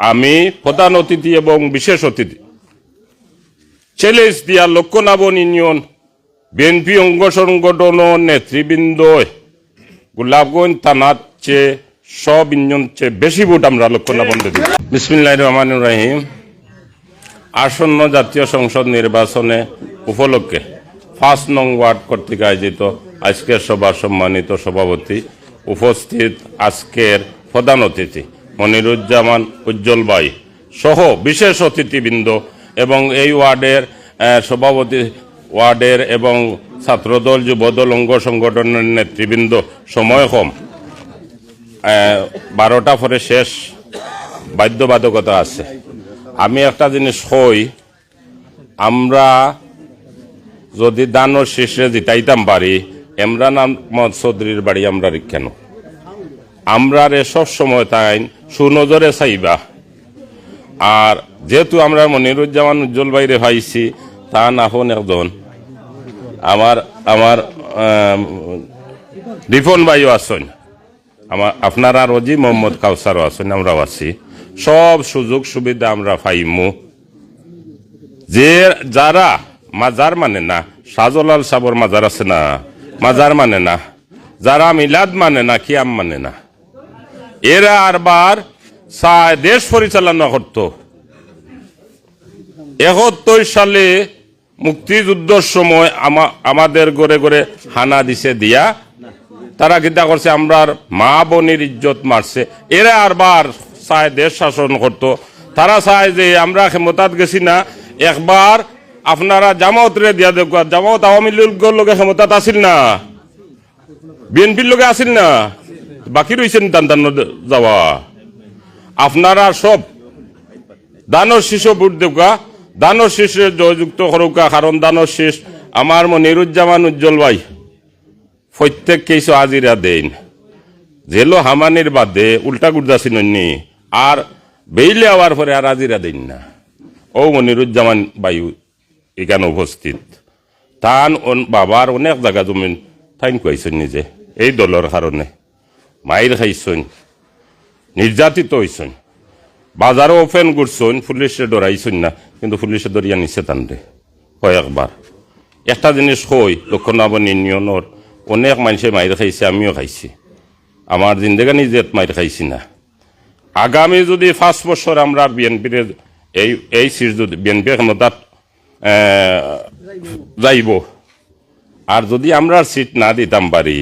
আমি প্রধান অতিথি এবং বিশেষ অতিথি চ্যালেঞ্জ দিয়া লক্ষ্যনাবন ইউনিয়ন বিএনপি অঙ্গ সংগঠন নেতৃবৃন্দ গোলাপগঞ্জ থানার চেয়ে সব ইউনিয়ন চেয়ে বেশি ভোট আমরা লক্ষ্যনাবন দিই। বিসমিল্লাহির রহমানির রহিম। আসন্ন জাতীয় সংসদ নির্বাচনে উপলক্ষে ৫ নং ওয়ার্ড কর্তৃক আয়োজিত আজকের সভার সম্মানিত সভাপতি, উপস্থিত আজকের প্রধান অতিথি মনিরুজ্জামান উজ্জ্বল ভাই সহ বিশেষ অতিথিবৃন্দ এবং এই ওয়ার্ডের সভাপতি, ওয়ার্ডের এবং ছাত্রদল, যুবদল, অঙ্গ সংগঠনের নেতৃবৃন্দ, সময় কম, 12টা পরে শেষ, বাধ্যবাধকতা আছে। আমি একটা জিনিস কই, আমরা যদি দানোর শীর্ষে জিতাইতাম পারি, ইমরান আহমদ চৌধুরীর বাড়ি আমরা কেন? আমরা রে সব সময় তাই সুনজরে চাইবা। আর যেহেতু আমরা মনিরুজ্জামান উজ্জ্বল বাইরে পাইছি, তা না হন একজন আমার রিফন ভাইও আছেন, আপনারা রোজি মোহাম্মদ কাউসারও আছেন, আমরাও আছি। সব সুযোগ সুবিধা আমরা পাইমু। যে যারা মাজার মানে না, শাহজালাল সাবর মাজার আছে না, মাজার মানে না, যারা মিলাদ মানে না, কিয়াম মানে না, এরা আরবার দেশ পরিচালনা করত। ৭১ সালে মুক্তিযুদ্ধের সময় আমাদের ঘরে ঘরে হানা দিছে দিয়া তারা কিতা করছে, আমরার মা বোনের ইজ্জত মারছে। এরা আরবার চায় দেশ শাসন করত। তারা চায় যে আমরা ক্ষমতাত গেছি না, একবার আপনারা জামাত রে দিয়া দেখ। জামাত আওয়ামী লীগের লোকে ক্ষমতাত আসিল না, বিএনপির লোকে আসিল না, বাকি রয়েছেন টান যাওয়া। আপনারা সব দানর শিশু ভোট দেওয়া, দানর শীষে জয়যুক্ত করুকা। কারণ দানর শীষ আমার মনিরুজ্জামান উজ্জ্বল ভাই প্রত্যেক কিছু হাজিরা দেন, জেলো হামানির বাদে উল্টা গুর্দা চিনি আর বেইলে হওয়ার পরে আর হাজিরা দেন না। ও মনিরুজ্জামান ভাই এখানে উপস্থিত, তান বাবার অনেক জায়গা জমিন থাইন খুয়াইছেন নিজে, এই দলের কারণে মাইর খাইছেন, নির্যাতিত হয়েছেন, বাজারও ওপেন করছেন, পুলিশে ডরাইছেন না, কিন্তু পুলিশে ধরিয়া নিছে তান্ডে কয়েকবার। একটা জিনিস কই, লক্ষ্যনাবন ইউনিয়নের অনেক মানুষে মাইর খাইছে, আমিও খাইছি। আমার জিন্দেগানি জেত মাইর খাইছি না। আগামী যদি 5 বছর আমরা বিএনপির এই সিট যদি বিএনপি ক্ষমতাত যাইব, আর যদি আমরা সিট না দিতাম পারি,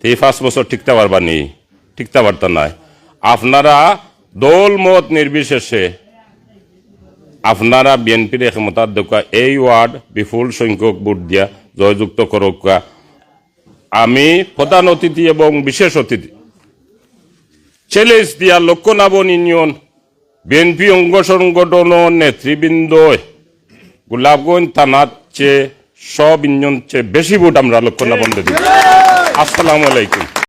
এই 5 বছর টিকতে পারবানি, টিকতে পারতাম না। আপনারা দল মত নির্বিশেষে আপনারা বিএনপির ক্ষমতার দেখা এই ওয়ার্ড বিপুল সংখ্যক ভোট দিয়া জয়যুক্ত করুক। আমি প্রধান অতিথি এবং বিশেষ অতিথি চ্যালেঞ্জ দিয়া লক্ষ্যনাবন ইউনিয়ন বিএনপি অঙ্গ সংগঠন নেতৃবৃন্দ গোলাপগঞ্জ থানার চেয়ে সব ইউনিয়ন চেয়ে বেশি ভোট আমরা লক্ষ্যনাবন দিই। আসসালামু আলাইকুম।